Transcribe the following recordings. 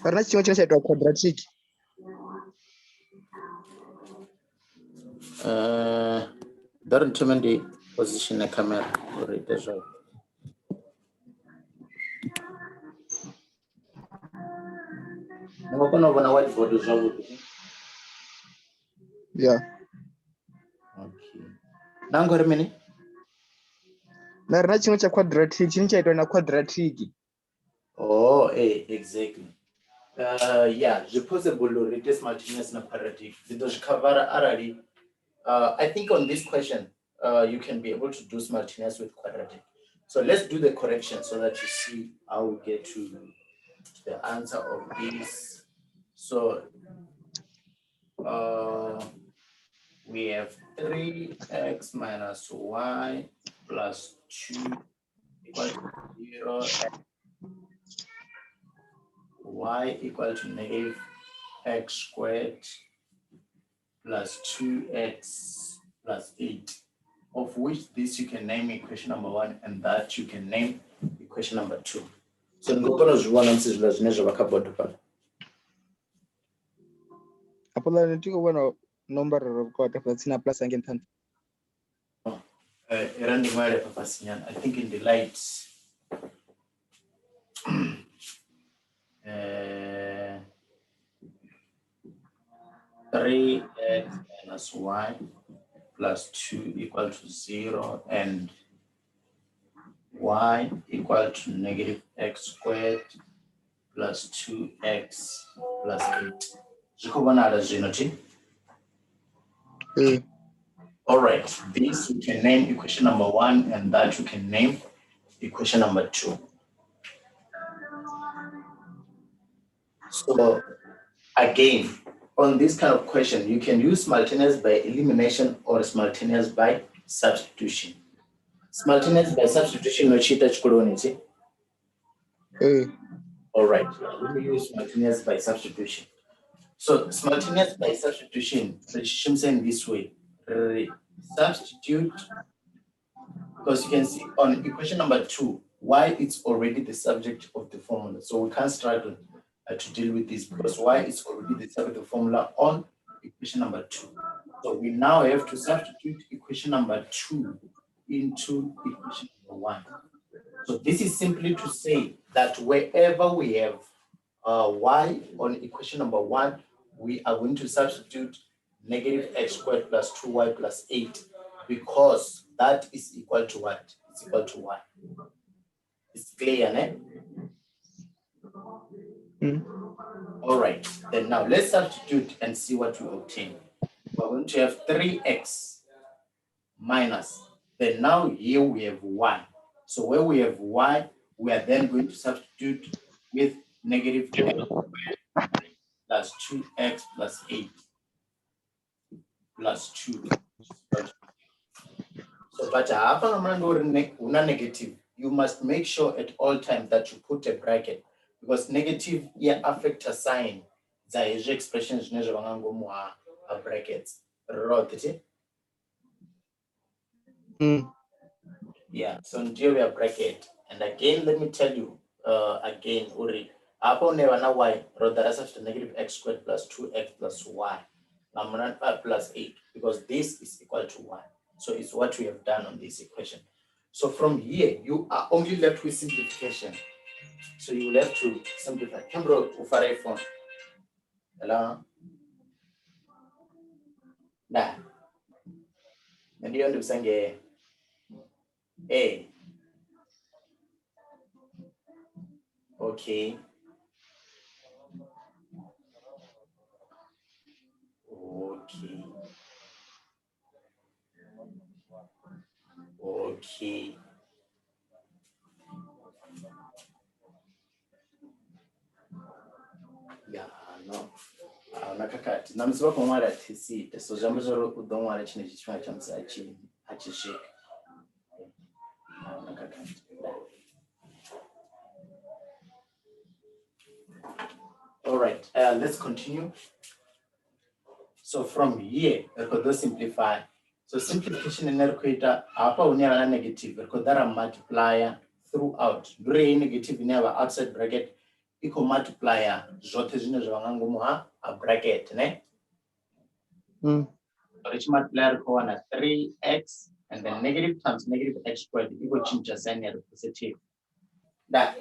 Karena cuma chaitwa quadratic. Don't determine the position of the camera or it as well. Yeah. Okay. Nango remini? Na chimo cha quadratic, chimo chaitwa na quadratic. Oh, exactly. Yeah, je possible to read this multiplication na quadratic. Because cover already. I think on this question, you can be able to do simultaneous with quadratic. So let's do the correction so that you see how we get to the answer of this. So we have 3x minus y plus 2 equal to 0 and y equal to negative x squared plus 2x plus 8, of which this you can name equation number 1 and that you can name equation number 2. So ngokona zviwana msizvila zvine zvavakabhodha pano. Apola ndiko bona number rokota patsina plus again tan. Erandi mare papasinyana. I think in the light 3x minus y plus 2 equal to 0 and y equal to negative x squared plus 2x plus 8. Zvikubonala zvinoti? All right, this we can name equation number 1 and that we can name equation number 2. So again, on this kind of question, you can use simultaneous by elimination or simultaneous by substitution. Simultaneous by substitution, no cheater chkuronichi. All right, let me use simultaneous by substitution. So simultaneous by substitution, I'm saying this way, substitute, because you can see on equation number 2, y it's already the subject of the formula. So we can't struggle to deal with this because y is already the subject of the formula on equation number 2. So we now have to substitute equation number 2 into equation number 1. So this is simply to say that wherever we have y on equation number 1, we are going to substitute negative x squared plus 2y plus 8 because that is equal to what? It's equal to y. It's clear, ne? All right, then now let's substitute and see what we obtain. We're going to have 3x minus, then now here we have y. So where we have y, we are then going to substitute with negative x plus 2x plus 8 plus 2. So but una negative, you must make sure at all times that you put a bracket because negative here affect a sign. There is expressions brackets. Yeah, so here we have bracket. And again, let me tell you again, Uri, upon never y, rather as negative x squared plus 2x plus y, plus 8, because this is equal to 1. So it's what we have done on this equation. So from here, you are only left with simplification. So you will have to simplify. Kembro ufare phone. Hello? Nah. And you understand A. Okay. Okay. Okay. Yeah, no. Nakakati. Namsiba kumwala tisi. So jambo zoro udonwala chine chichwa chamsa achishik. Nakakati. All right, let's continue. So from here, we could simplify. So simplification in equator, upper unyara negative, we could that a multiplier throughout. During negative in our outside bracket, equal multiplier zvote zvine zvavanga ngomu a bracket ne rich multiplier rikowana 3x and then negative times negative x squared equal chinja sign ya positive that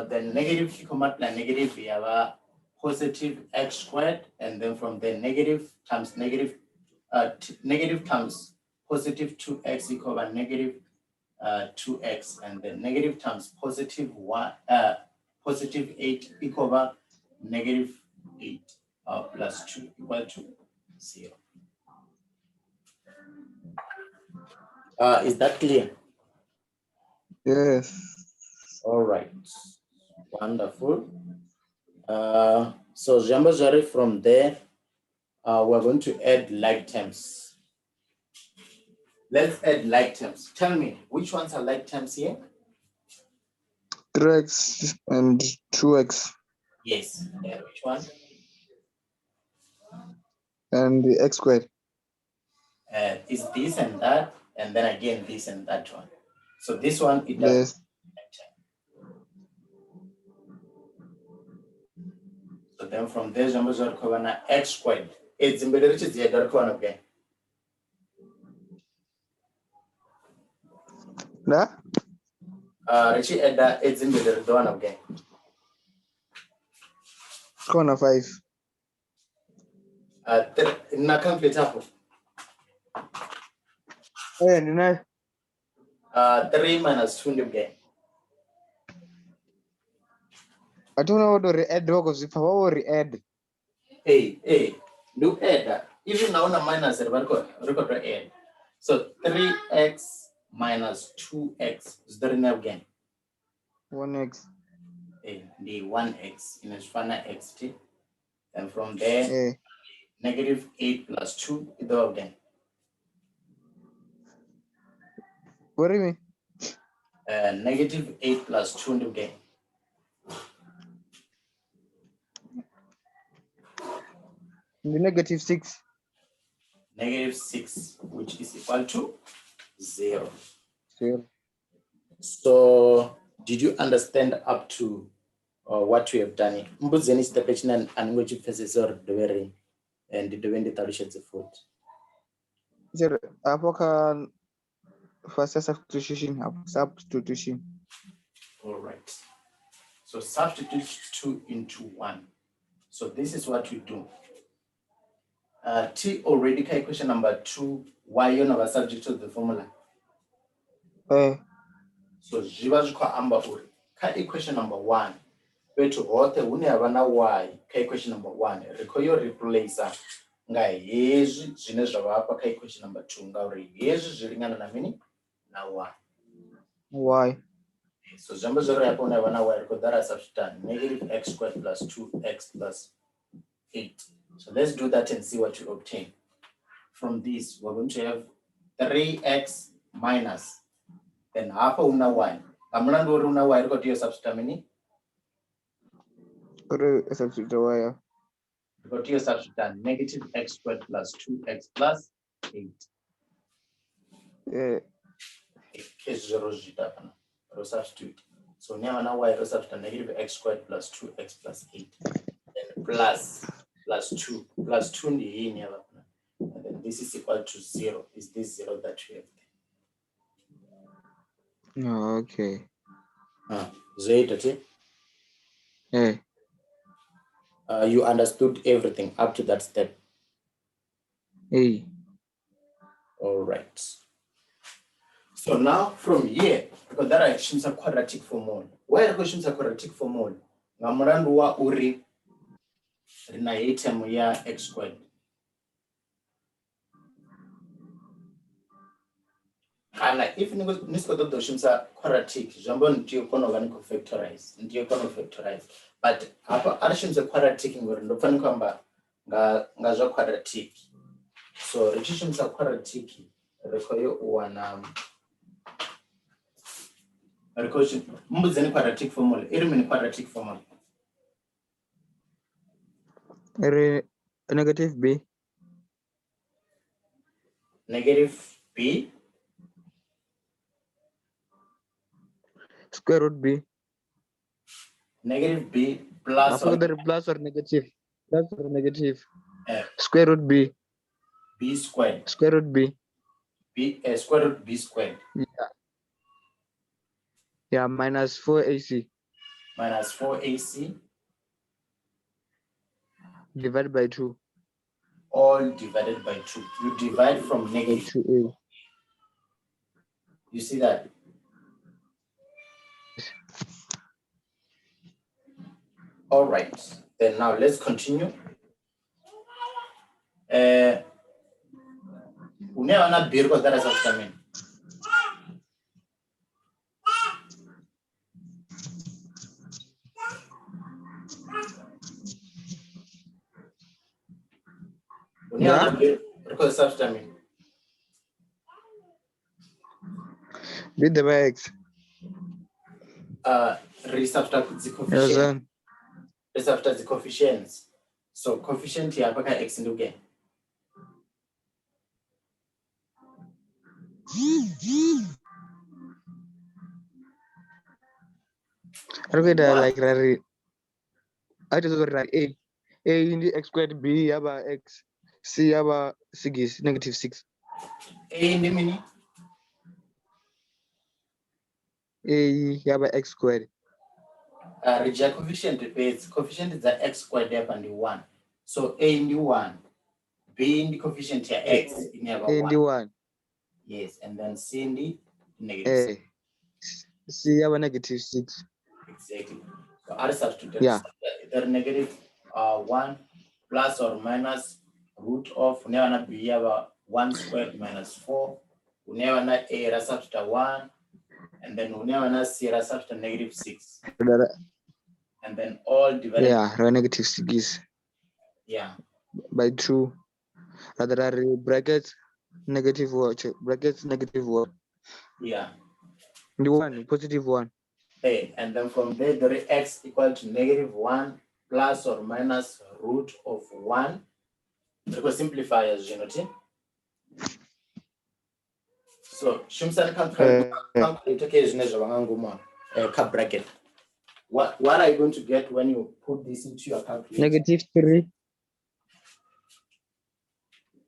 then negative equal multiply negative we have a positive x squared and then from there negative times negative negative times positive 2x equal to negative 2x and then negative times positive 8 equal to negative 8 plus 2 equal to 0. Is that clear? Yes. All right. Wonderful. So Jambazari from there, we're going to add like terms. Let's add like terms. Tell me, which ones are like terms here? 3x and 2x. Yes. Yeah, which one? And the x squared. Is this and that, and then again this and that one. So this one, it does. Yes. So then from there, Jambazari Kovana x squared. It's in the rich is the other one again. Na? Richie Edda, it's in the one again. Corner 5. Na calculate hapo. Hey, nina 3 minus 2 again. I don't know what to re-add because if I want to re-add. Hey, do add. Even now na minus record add. So 3x minus 2x is the enough again. 1x. The 1x in a fana xt. And from there, Hey. negative 8 plus 2 is the again. What do you mean? Negative 8 plus 2 again. The negative 6. Negative 6, which is equal to 0. 0. So, did you understand up to what we have done? Mbuzeni is the question and which phases are doing and the way the shades of food. Sir, apoka first substitution. All right. So substitute 2 into 1. So this is what we do. T already question number 2. Why you never subject to the formula? Hey. So jivazikwa amba uri. Equation number 1. Betu hote une havana y. Equation number 1. Rekoyo replacer. Nga hezvi zvine zvavapa equation number 2. Ngauri hezvi zviringana na mini na y. Why? So jumbo zero hapo una havana y. Because that is substitute negative x squared plus 2x plus 8. So let's do that and see what you obtain. From this, we're going to have 3x minus. Then half una y. Amulando una y got your substitute mini. Substitute y. Got your substitute negative x squared plus 2x plus 8. Yeah. Case 0 substitute. So now y substitute negative x squared plus 2x plus 8. Then plus 2 in the in here. And then this is equal to 0. Is this 0 that we have there? Oh, okay. Z. Hey. You understood everything up to that step. Hey. All right. So now from here, because that is a quadratic formula. Why are questions a quadratic formula? Ngamuranduwa uri rina item ya x squared. And if nisko to shimsa quadratic, jambo ndiyo kono vaniko factorize. But hapa arishimsa quadratic ngori ndofani kwamba nga quadratic. So richishimsa quadratic rekoyo uwana recursion mbuzeni quadratic formula iri mini quadratic formula Negative b. Negative b. Square root b. Negative b plus I or forgot the plus or negative. Plus or negative. uh, Square root b. b squared. Square root b. B square root b squared. Yeah, minus 4ac. Minus 4ac. Divided by 2. All divided by 2. You divide from negative. 2a. You see that? All right. Then now let's continue. Unaona b because that is what I mean. Unaona b because that's what I mean. With the by x. Resubtract the Yes, coefficient. sir. Resubtract the coefficients. So coefficient here apaka x into again. Okay, like I just got like a in the x squared b about x c about 6 negative 6. A in the mini. A about x squared. Reject coefficient is coefficient is the x squared there and the 1. So a in the 1, b in the coefficient here x in the A in the 1. Yes, and then c in the negative. C about negative 6. Exactly. So R substitute. Yeah. The negative 1 plus or minus root of never be 1 squared minus 4. Never not a substitute 1, and then never not c substitute negative 6. And then all divided. Yeah, negative 6. Yeah. By 2. Rather are brackets negative what? Brackets negative what? Yeah. The 1 positive 1. Hey, and then from there, the x equal to negative 1 plus or minus root of 1. Because simplify as you know. So Shumsan calculator is bracket. What are you going to get when you put this into your calculator? Negative 3.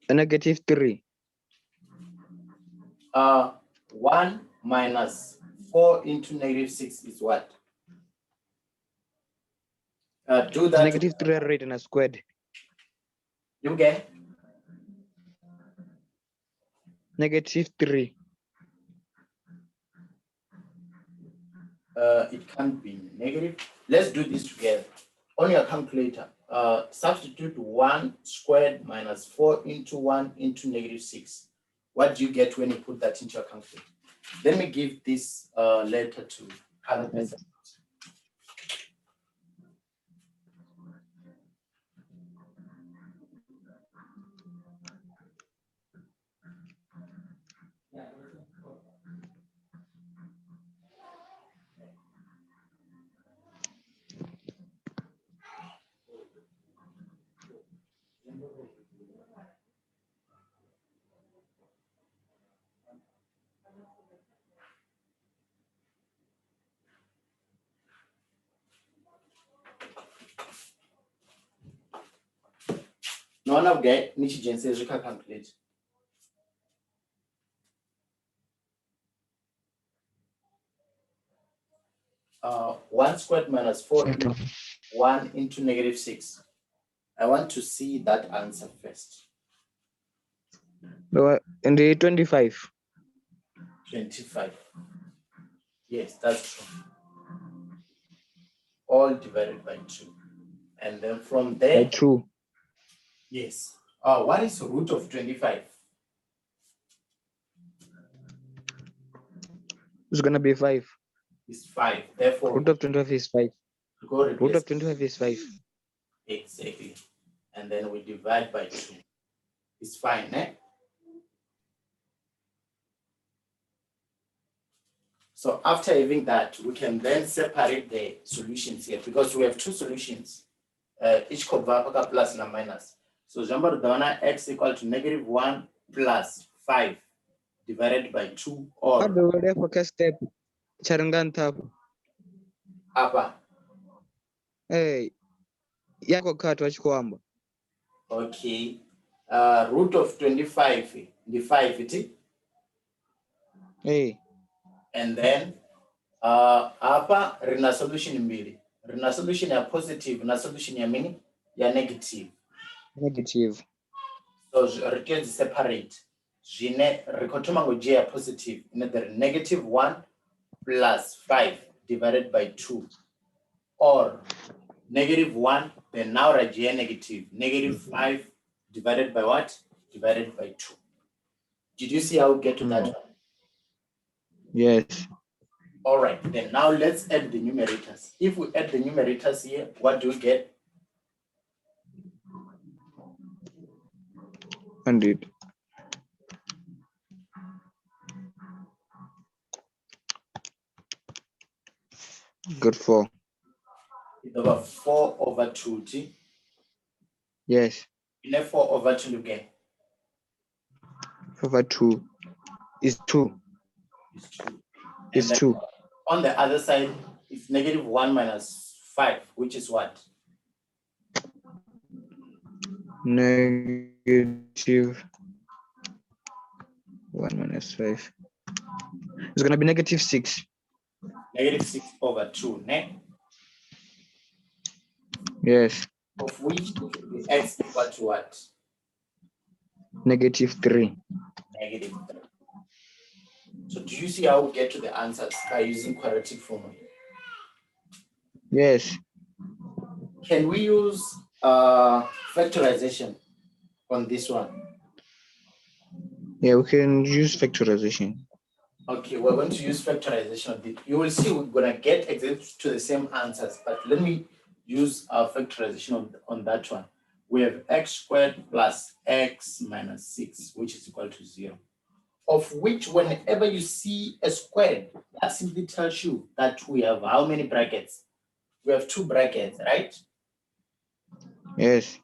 Negative 3. 1 minus 4 into negative 6 is what? Do that. Negative 3 rate and a squared. You get? Negative 3. It can't be negative. Let's do this together. On your calculator, substitute 1 squared minus 4 into 1 into negative 6. What do you get when you put that into your calculator? Let me give this letter to other person. No one of get nichi says you can calculate. Uh, 1 squared minus 4 into 1 into negative 6. I want to see that answer first. And the 25. 25. Yes, that's true. All divided by 2. And then from there. By 2. Yes. What is the root of 25? It's going to be 5. It's 5. Therefore, root of 25 is 5. Root of 25 is 5. Exactly. And then we divide by 2. It's fine, eh? So after having that, we can then separate the solutions here because we have 2 solutions. each cover plus na minus. So remember the one x equal to -1 plus 5 divided by 2 or Ado wale for step charangan tap. upper. Hey, yako katwa chikwamba. Okay. Root of 25 the 5 it. Hey, And then hapa rina solution mbili. Rina solution ya positive na solution ya mini ya negative. negative. So returns separate. Jine rikotuma ngojea positive. Another -1 plus 5 divided by 2. Or -1, then now rajia negative. -5 divided by what? Divided by 2. Did you see how we get to that one? Yes. All right, then now let's add the numerators. If we add the numerators here, what do we get? 100. Good for. It's over 4/2. Yes. In a 4/2 you get? Over 2 is 2. It's 2. It's 2. On the other side, it's -1 minus 5, which is what? -1 minus 5. It's going to be -6. -6/2, ne? Yes. Of which it will be x equal to what? -3. -3. So do you see how we get to the answers by using quadratic formula? Yes. Can we use factorization on this one? Yeah, we can use factorization. Okay, we're going to use factorization of it. You will see we're going to get exactly to the same answers, but let me use our factorization on that one. We have x squared plus x minus 6, which is equal to 0. Of which, whenever you see a squared, that simply tells you that we have how many brackets? We have 2 brackets, right? Yes.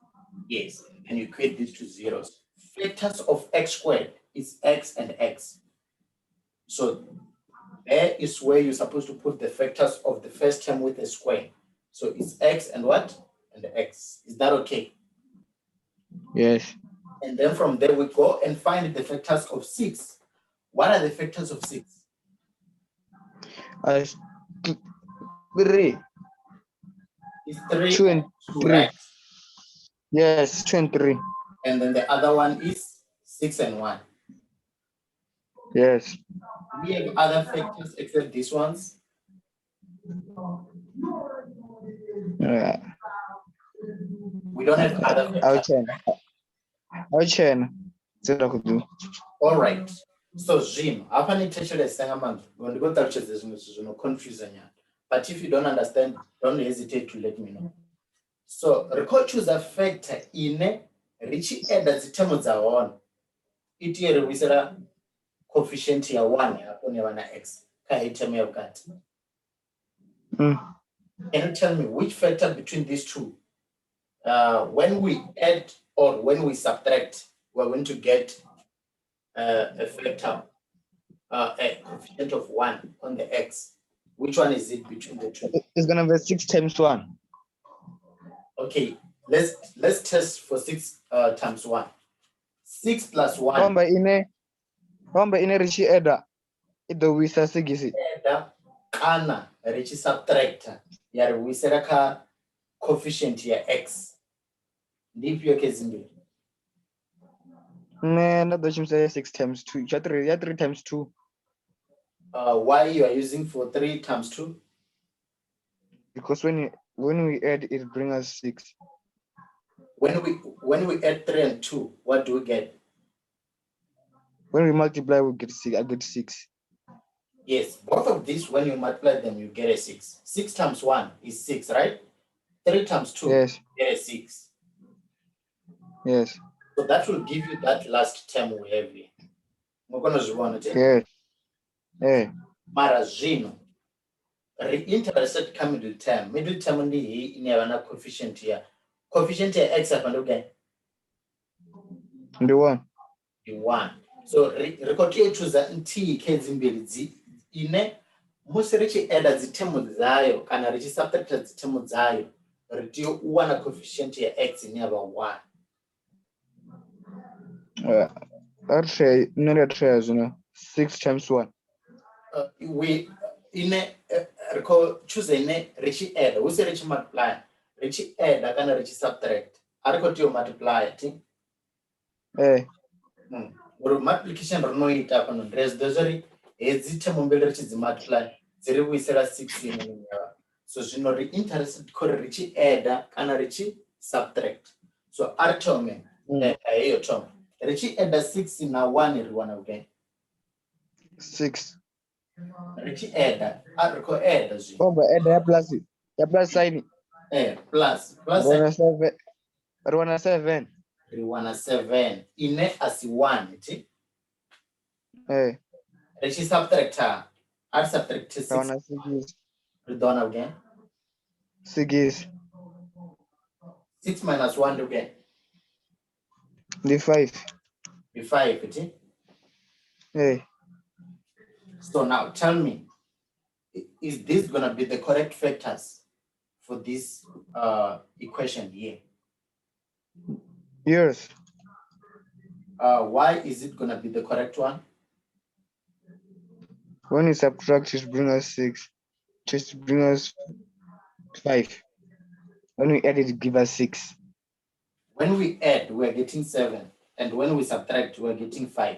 Yes, and you equate these to zeros. Factors of x squared is x and x. So there is where you're supposed to put the factors of the first term with a square. So it's x and what? And x. Is that okay? Yes. And then from there we go and find the factors of 6. What are the factors of 6? 3. It's 3 2 and 2, 3. right? Yes, 2 and 3. And then the other one is 6 and 1. Yes. We have other factors except these ones. We don't have other factors. All right. So Jim, hapa ni teshele sengamanzi. When you go to this confusing. But if you don't understand, don't hesitate to let me know. So recall choose a factor in rich as the term of the one. It here we say coefficient here 1 upon your x. Can you tell me which factor between these two? When we add or when we subtract, we're going to get a factor, a coefficient of 1 on the x. Which one is it between the two? It's gonna be 6 times 1. Okay, let's test for 6 times 1. 6 plus 1. Kwamba ine richi eda ido wisa sigisi. Eda kana richi subtractor yari wisera ka coefficient ya x. Ndipi yoke zimbili. No, that's 6 times 2. Yeah, 3 times 2. Why you are using for 3 times 2? Because when we add, it brings us 6. When we add 3 and 2, what do we get? When we multiply, we get 6. I get 6. Yes, both of these, when you multiply them, you get a 6. 6 times 1 is 6, right? 3 times 2, yes. You get a 6. Yes. So that will give you that last term we have here. We're going to run it. Yes. Yeah. Marazino. Interested come middle term. Middle term in the coefficient here. coefficient ya x apa ndokugai ndi 1 ndi 1. So rikotiye choose t kezi mbili ine musi richieda dzitemu dzayo kana richisubtracta dzitemu dzayo ritiyo uwana coefficient ya x ine yava 1. Atria zvino 6 times 1 choose ine richieda usi richimultiply richieda kana richisubtract arikotiyo multiply ti multiplication rinoita pano ndezvori hedzi temu mbili richidzi-multiply dziri kuisira 6 ine. So zvino interested kuri richieda kana richi-subtract. So artome hiyo tome richieda 6 na 1 riwana kugai 6 richieda arikoeda omba eda ya plus sign plus riwana 7 riwana 7 ine asi 1 ti richisubtracta subtract 6 riwana kugai 6 6 minus 1 ndokugai ndi 5 ndi 5 ti. So now tell me, is this going to be the correct factors for this equation here? Yes. Why is it going to be the correct one? When you subtract, it brings us 6. Just bring us 5. When we add it, give us 6. When we add, we're getting 7. And when we subtract, we're getting 5.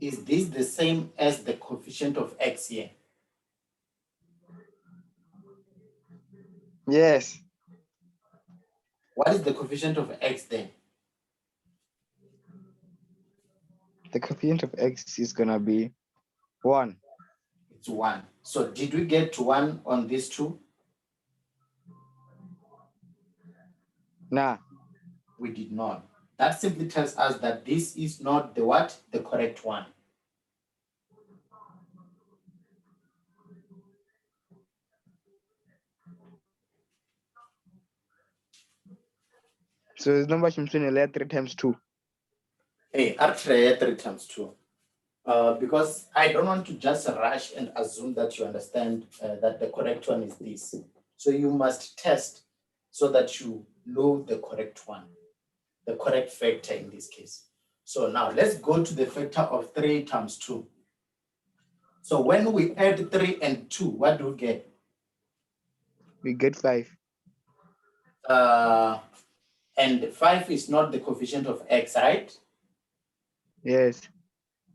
Is this the same as the coefficient of x here? Yes. What is the coefficient of x then? The coefficient of x is going to be 1. It's 1. So did we get 1 on these two? Nah. We did not. That simply tells us that this is not the what? The correct one. So the number should be 3 times 2. Hey, actually 3 times 2. Because I don't want to just rush and assume that you understand that the correct one is this. So you must test so that you know the correct one, the correct factor in this case. So now let's go to the factor of 3 times 2. So when we add 3 and 2, what do we get? We get 5. And 5 is not the coefficient of x, right? Yes.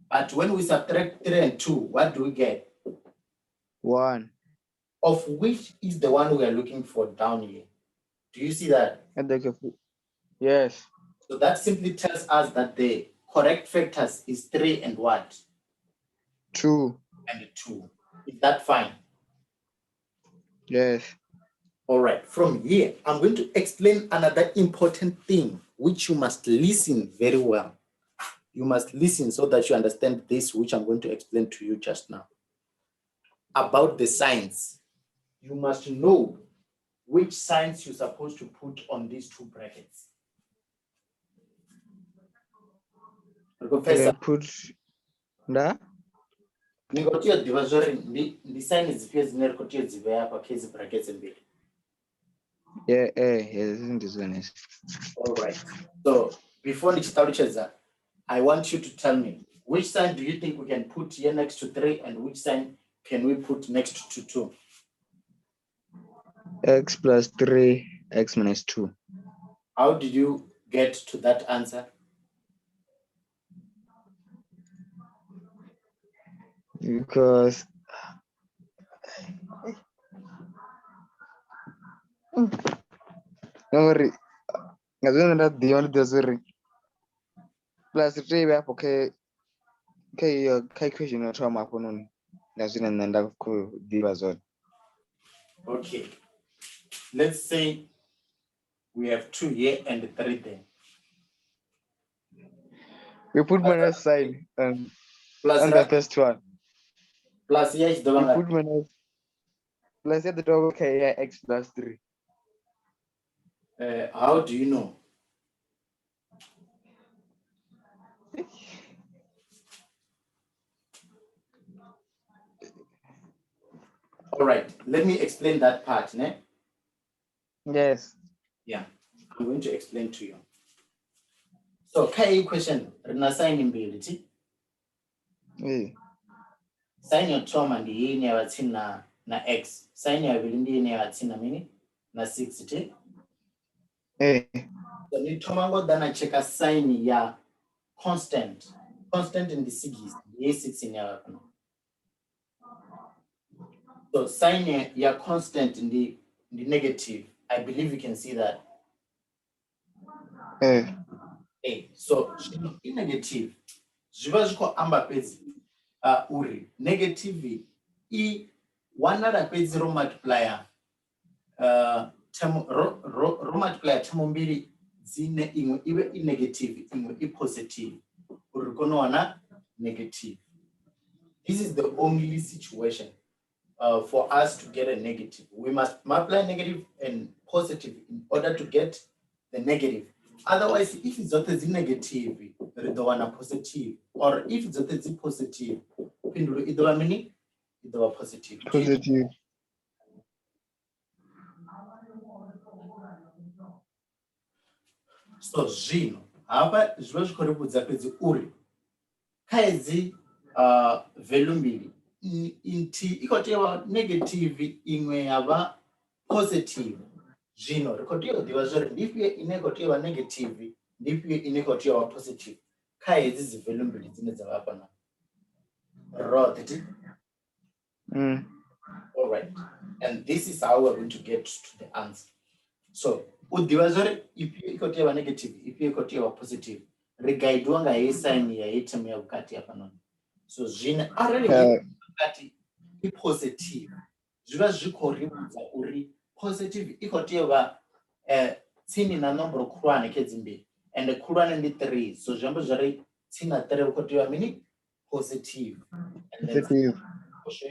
But when we subtract 3 and 2, what do we get? 1. Of which is the one we are looking for down here? Do you see that? Yes. So that simply tells us that the correct factors is 3 and what? 2. And 2. Is that fine? Yes. All right. From here, I'm going to explain another important thing which you must listen very well. You must listen so that you understand this, which I'm going to explain to you just now. About the signs. You must know which signs you're supposed to put on these two brackets. Professor, put da? Ningotio division the sign is fears near cotio zivea for case brackets and bit. Yeah, isn't this one is. All right. So before Nichitalucheza, I want you to tell me which sign do you think we can put here next to 3 and which sign can we put next to 2? X plus 3, x minus 2. How did you get to that answer? Because don't worry. I don't know that the only doesn't plus 3 we have okay question or trauma for none. That's in and that could give us all. Okay. Let's say we have 2 here and 3 there. We put minus sign and plus on the first one. Plus here is the we one. put minus Let's say the double k x plus 3. How do you know? All right, let me explain that part. Ne? Yes. Yeah, I'm going to explain to you. So, K equation, rina sign ability. Sign your term and the in your na x. Sign your ability in your mini na 60. So, ni tomango dana check a sign ya constant in the sigis, the A6 in your. So, sign ya constant in the negative. I believe you can see that. So in negative, zviva zviko amba pedzi uri negative I wanada pedzi ro multiplier ro multiplier term mbiri dzine imwe ive I negative imwe I positive uri konowana negative. This is the only situation for us to get a negative. We must multiply negative and positive in order to get the negative. Otherwise, if it's not a negative, it's a positive. Or if it's not a positive, it's a positive. Positive. So, zvino apa zviva zvikorepudza pedzi uri kaedzi value mbiri inti ikotewa negative imwe yava positive. Zvino rikotiwa diva zvori ndipiye inokotiwa negative ndipiye inokotiwa positive. Kaedzi zivalue mbiri dzine dzavapa na right. All right, and this is how we're going to get to the answer. So udiva zvori ipiye ikotiwa negative ipiye ikotiwa positive regaidwa ngaye sign ya item ya ukati hapa nani. So zvino arali ukati I positive zviva zvikorepudza uri positive ikotiwa tsini na nombero khulwane kedzimbiri and khulwane ndi 3. So zvambo zviri tsina 3 ikotiwa mini positive and then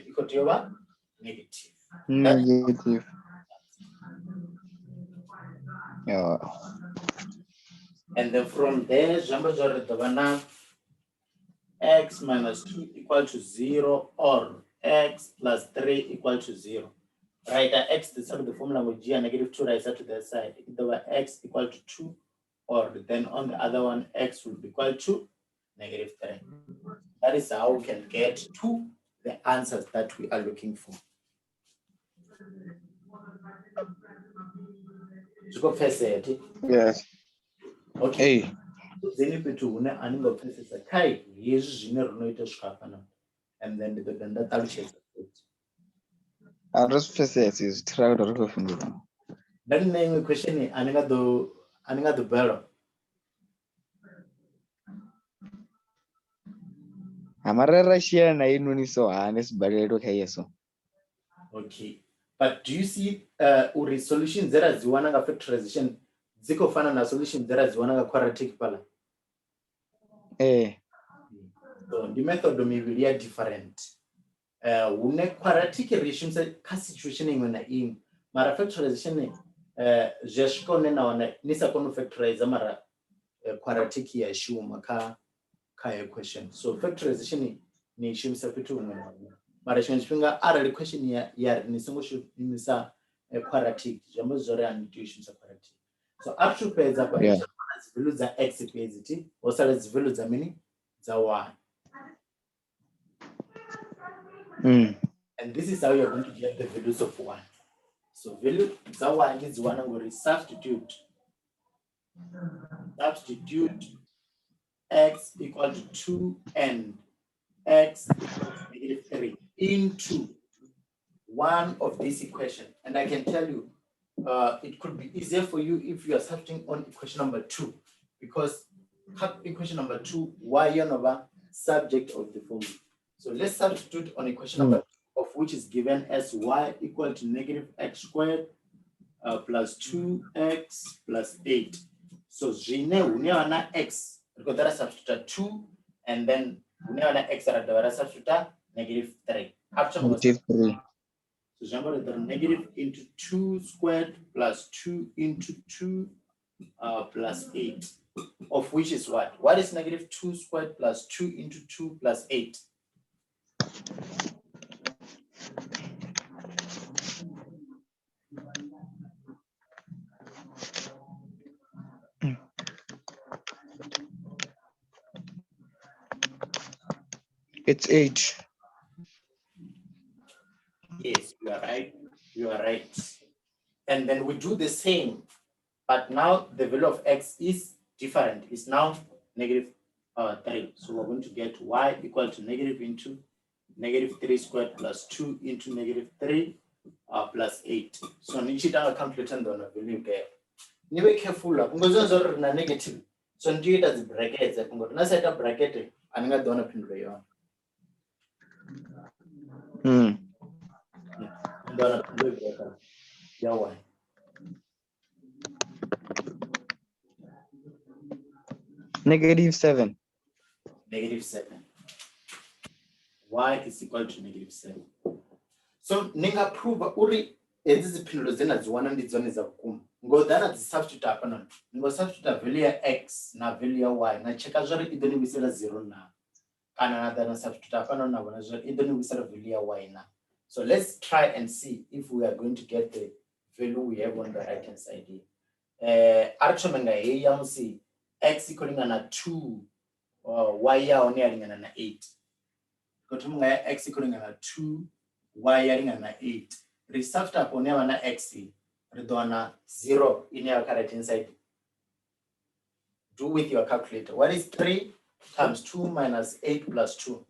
ikotiwa negative. Negative. Yeah. And then from there zvambo zviri dovana x minus 2 equal to 0 or x plus 3 equal to 0. Right, x the side of the formula with g and negative 2 right side to the side. Either x equal to 2 or then on the other one x will be equal to negative 3. That is how we can get to the answers that we are looking for. Yes. Okay. And then the I'll just first say it's tried to look from the then the question is the barrel. Amarara share na inuni so honest barrel okay so. Okay. But do you see uri solution zera ziwana nga factorization ziko fana na solution zera ziwana nga quadratic pala? So the method mivili are different. Une quadratic relation ka situation imwe na imwe. Mara factorization zeshikone na wana nisa kono factorize mara quadratic ya shuma ka equation. So factorization ni shimisa pitu umwe na umwe. Mara shimisa arali question ya nisingo shimisa quadratic. Jambo zore anituation sa quadratic. So up to peza kwa value za x peziti osala value za mini za y. And this is how you're going to get the values of y. So value za y is one I'm going to substitute x equal to 2 and x equal to negative 3 into one of this equation. And I can tell you it could be easier for you if you are substituting on equation number 2, because equation number 2 y over subject of the formula. So let's substitute on equation number 2, of which is given as y equal to negative x squared plus 2x plus 8. So unewana x because that is substitute 2 and then unewana x substitute negative 3. Negative 3. So remember the negative into 2 squared plus 2 into 2 plus 8, of which is what? What is negative 2 squared plus 2 into 2 plus 8? It's 8. Yes, you are right. You are right. And then we do the same, but now the value of x is different. It's now negative 3. So we're going to get y equal to negative into negative 3 squared plus 2 into negative 3 plus 8. So nichita calculator on the value there. Be careful. Because na negative. So ndio ita brackets. Because na set up bracket aninga dona pindulo yo. Dona pindulo yo. Yeah, why? -7. Negative 7. Y is equal to negative 7. So ninga prove uri ezi ziphindulo zena ziwana ndi dzone za vhukuma ngodana dzi substitute hapa noni ngo substitute value ya x na value ya y na cheka zwari i ḓo ni vhuisela 0 na kana na dana substitute hapa noni na vhona zwari i ḓo ni vhuisela value ya y na. So let's try and see if we are going to get the value we have on the right hand side here. Ari thome nga heyi ya musi x i khou lingana 2 y ya hone ya lingana na 8. Khou thoma nga ya x i khou lingana 2 y ya lingana na 8. Ri substitute hapo ne wana x ri ḓo wana 0 ine ya kha right hand side. Do with your calculator. What is 3 times 2 minus 8 plus 2?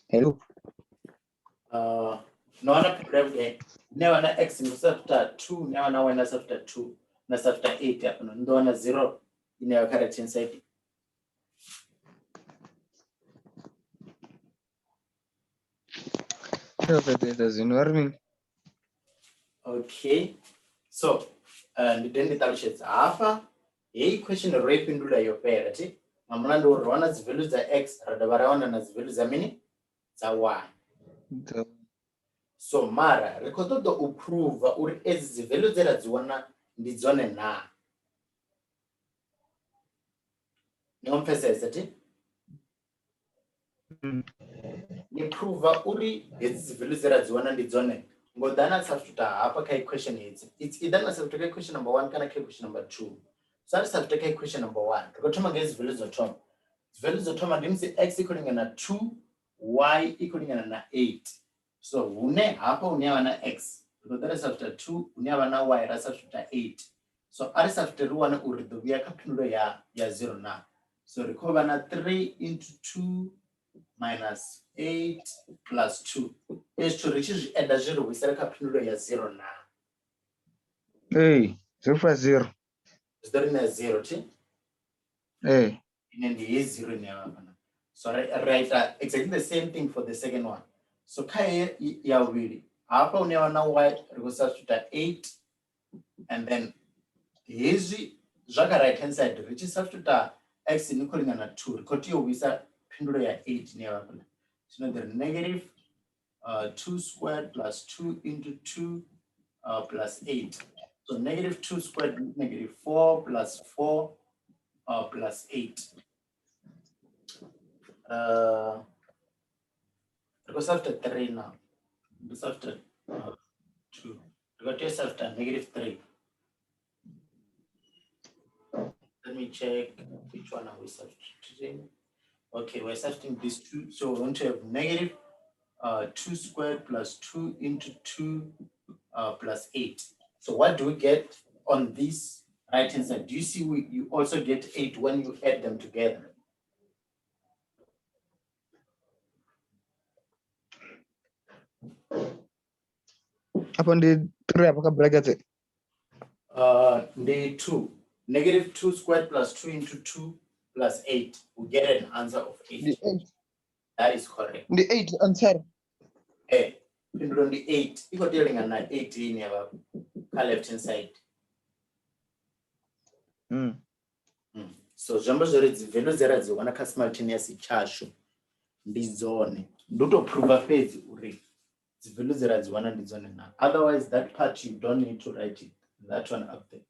Hello. No wana problem ne wana x ni substitute 2 ne wana y na substitute 2 na substitute 8 hapo ndo wana 0 ine ya kha right hand side. Doesn't work. Okay, so nditende ṱalutshedza hafha heyi question ro i fhindula yo fhela ti nga mulandu uri wana dzi value dza x ra dovha ra wana na dzi value dza mini dza y. So mara ri khou ṱoḓa u prove uri edzi dzi value dze ra dzi wana ndi dzone na. Ni ngo mpfhesesa ti? Ni prove uri edzi dzi value dze ra dzi wana ndi dzone ngo dana substitute hapa kha equation hedzi. It's either na substitute kha equation number 1 kana kha equation number 2. So ari substitute kha equation number 1. Ri khou thoma nga edzi values dzo thoma. Dzi values dzo thoma ndi musi x equal na 2 y equal na 8. So hune hapa hune wana x ri khou ḓa substitute 2 hune wana y ra substitute 8. So ari substitute ri wana uri ḓo vhuya kha phindulo ya 0 na. So ri khou vha na 3 into 2 minus 8 plus 2 is to reach zwi enda zwi ri vhuisela kha phindulo ya 0 na. Hey, 0 plus 0. Is there na 0 ti? Hey. Ine ndi ye 0 ine ya hapa. So right exactly the same thing for the second one. So kha ya vhili hapa hune wana y ri khou substitute 8 and then hezwi zwa kha right hand side ri tshi substitute x ni khou lingana 2 ri khou tea u vhuisa phindulo ya 8 ine ya hapa. So the negative 2 squared plus 2 into 2 plus 8. So negative 2 squared is negative 4 plus 4 plus 8. Because after 3 now, because after 2, because after negative 3. Let me check which one are we substituting. Okay, we're substituting these two. So we're going to have negative 2 squared plus 2 into 2 plus 8. So what do we get on this right hand side? Do you see you also get 8 when you add them together? Upon the 3 apa bracket. The 2. Negative 2 squared plus 2 into 2 plus 8. We get an answer of 8. The 8. That is correct. The 8 answer. Hey, on the 8. You got dealing on 18 here, left hand side. So jumbo zori dzivhelo dzera dziwana ka simultaneous chasho ndizone ndoto prove phase uri dzivhelo dzera dziwana ndizone na. Otherwise that part you don't need to write it, that one up there.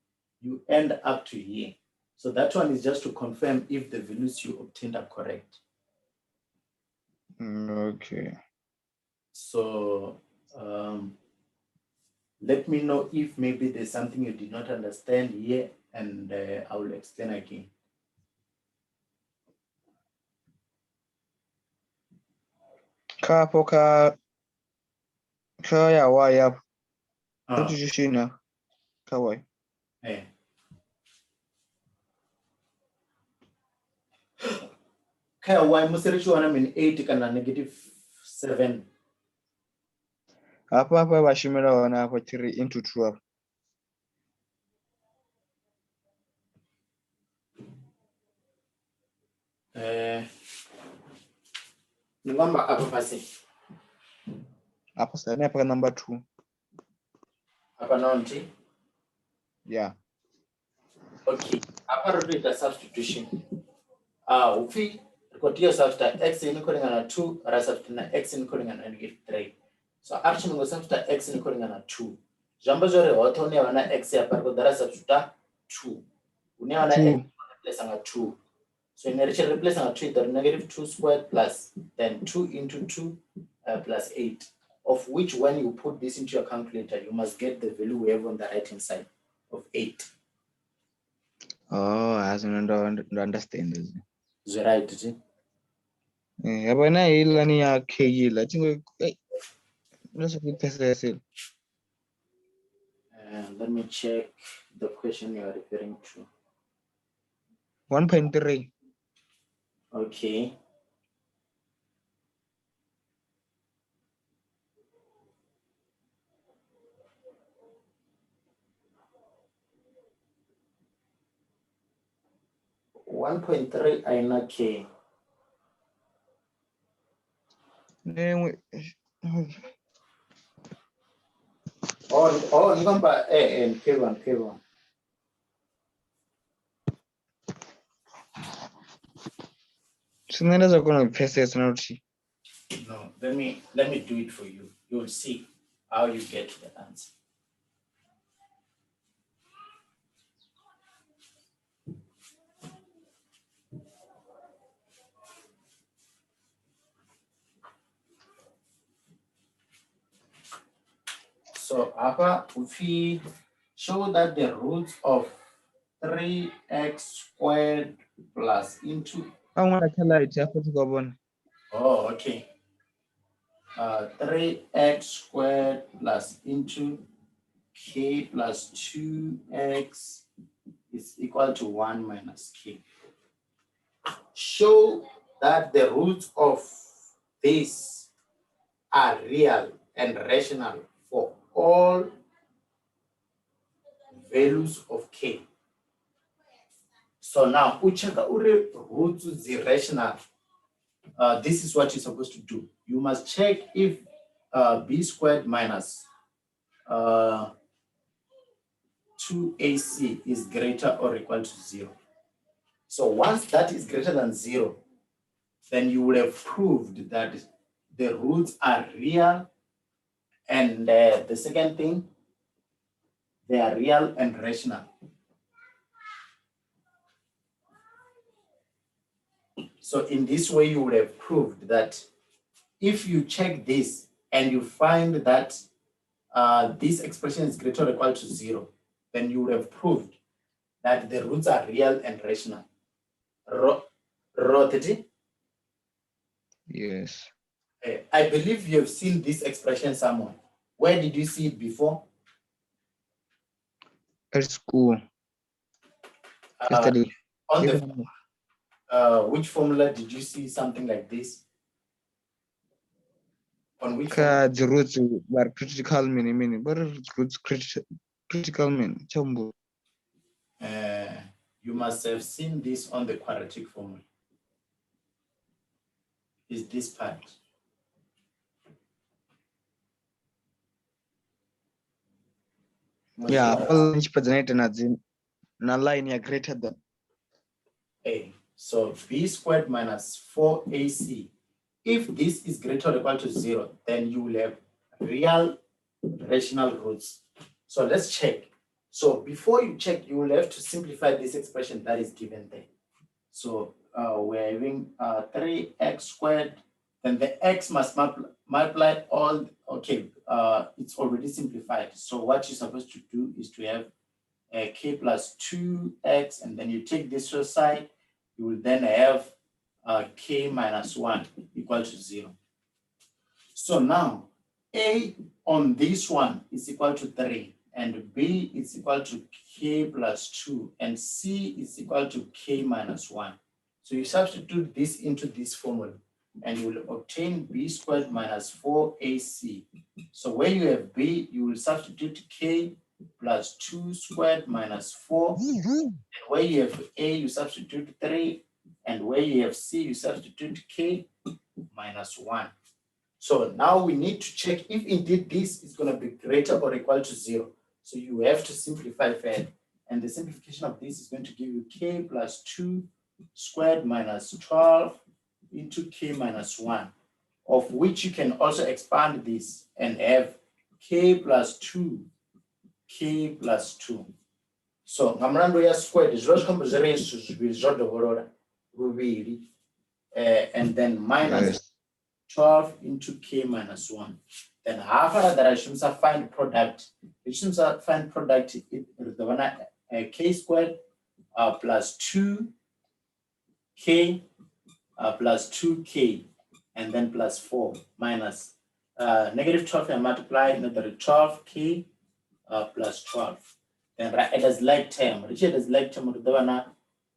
You end up to here. So that one is just to confirm if the values you obtained are correct. Okay. So let me know if maybe there's something you did not understand here, and I will explain again. Kapo ka ya waya. Substitution ka waya. Kaya why musirichi wana mean 8 kana negative 7. Apa bashimira wana hapo 3 into 12. Number apa pasi? Apa sana apa number 2. Apa nonti? Yeah. Okay. Apa repeat the substitution. Ufi rekotia substitute x equaling to 2, ra substitute x equaling to negative 3. So actually we substitute x equaling to 2. Jambo zore hoto une wana x ya parko dara substitute 2. Une wana x replace nga 2. So in replace nga 2 the negative 2 squared plus then 2 into 2 plus 8. Of which when you put this into your calculator you must get the value we have on the right hand side of 8. Oh, I don't understand this. Is right, is it? Yeah, but now ilani ya KE la tingo let's get let me check the question you are referring to. 1.3. Okay. $1.3 I not K. Oh, number and K1. So then there's going to process now. No, let me do it for you. You will see how you get to the answer. So if we show that the roots of 3x squared plus into I want to tell it. I put to go on. Oh, okay. 3x squared plus into k plus 2x is equal to 1 minus k. Show that the roots of this are real and rational for all values of k. So now, uchaka ure roots is irrational. This is what you're supposed to do. You must check if b squared minus 2ac is greater or equal to 0. So once that is greater than 0, then you will have proved that the roots are real, and the second thing, they are real and rational. So in this way, you would have proved that if you check this and you find that this expression is greater or equal to 0, then you would have proved that the roots are real and rational. Yes. I believe you have seen this expression somewhere. Where did you see it before? At school. On the which formula did you see something like this? On which The roots were critical meaning. What are roots critical mean? Chambu. You must have seen this on the quadratic formula. Is this part? Yeah, all na line are greater than. A. So b squared minus 4ac. If this is greater or equal to 0, then you will have real rational roots. So let's check. So before you check, you will have to simplify this expression that is given there. So we're having 3x squared, then the x must multiply all, okay, it's already simplified. So what you're supposed to do is to have k plus 2x, and then you take this to the side, you will then have k minus 1 equal to 0. So now a on this one is equal to 3, and b is equal to k plus 2, and c is equal to k minus 1. So you substitute this into this formula, and you will obtain b squared minus 4ac. So where you have b, you will substitute k plus 2 squared minus 4. And where you have a, you substitute 3. And where you have c, you substitute k minus 1. So now we need to check if indeed this is going to be greater or equal to 0. So you have to simplify further. And the simplification of this is going to give you k plus 2 squared minus 12 into k minus 1, of which you can also expand this and have k plus 2, k plus 2. So ngamlando ya squared zviro zvikombo zviresu zviviri zvodovhorora ruviri, and then minus 12 into k minus 1. Then half of that I should find product. It should find product the one k squared plus 2k plus 2k, and then plus 4 minus negative 12 and multiply another 12k plus 12. Then it has like term. Richard has like term of the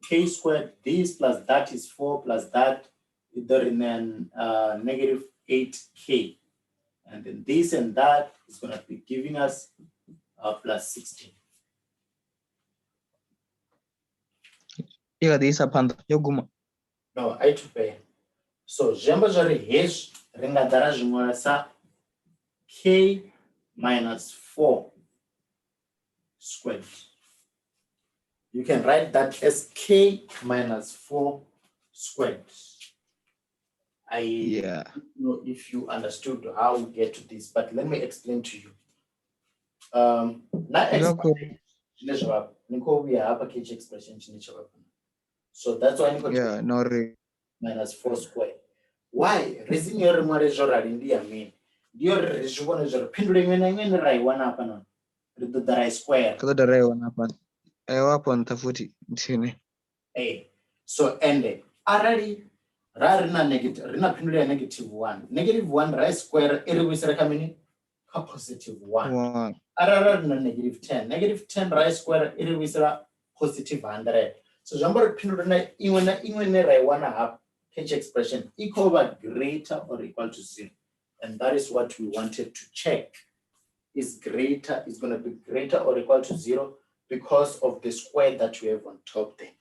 k squared. This plus that is 4 plus that is then negative 8k. And then this and that is going to be giving us plus 16. Yeah, this is a yoguma. No, I to pay. So jamba jari hesh ringa dara jumara k minus 4 squared. You can write that as k minus 4 squared. I don't know if you understood how we get to this, but let me explain to you. So that's why I'm minus 4 squared. Why? Reason you're more India mean. You're one is a pendulum when I one up on the right square. The right one up on Tafuti. Hey, so end already. Rarina negative, rina pendulum negative 1. Negative 1 right square, every coming positive 1. Rarina negative 10. Negative 10 right square, every positive 100. So number pendulum even right 1/2 H expression equal or greater or equal to 0. And that is what we wanted to check. Is going to be greater or equal to 0 because of the square that we have on top there.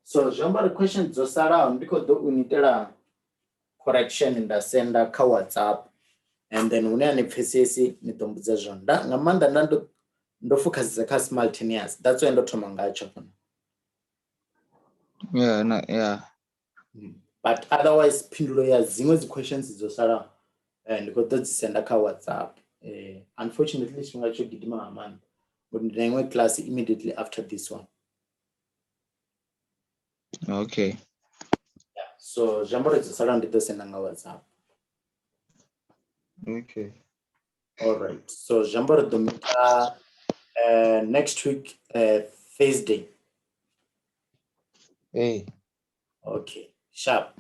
So the question is around because we need a correction in the sender ka WhatsApp, and then we need PCC nitombuza zonda ngamanda nando ndo focus ka simultaneous. That's why ndo tomangacho. Yeah. But otherwise pindulo ya zimwe the questions zosara and because that's sender ka WhatsApp. Unfortunately singacho gidima amani. But in class immediately after this one. Okay. Yeah. So Jambo is surrounded the sendanga WhatsApp. Okay. All right. So Jambo Domita next week Thursday. Hey. Okay. Sharp.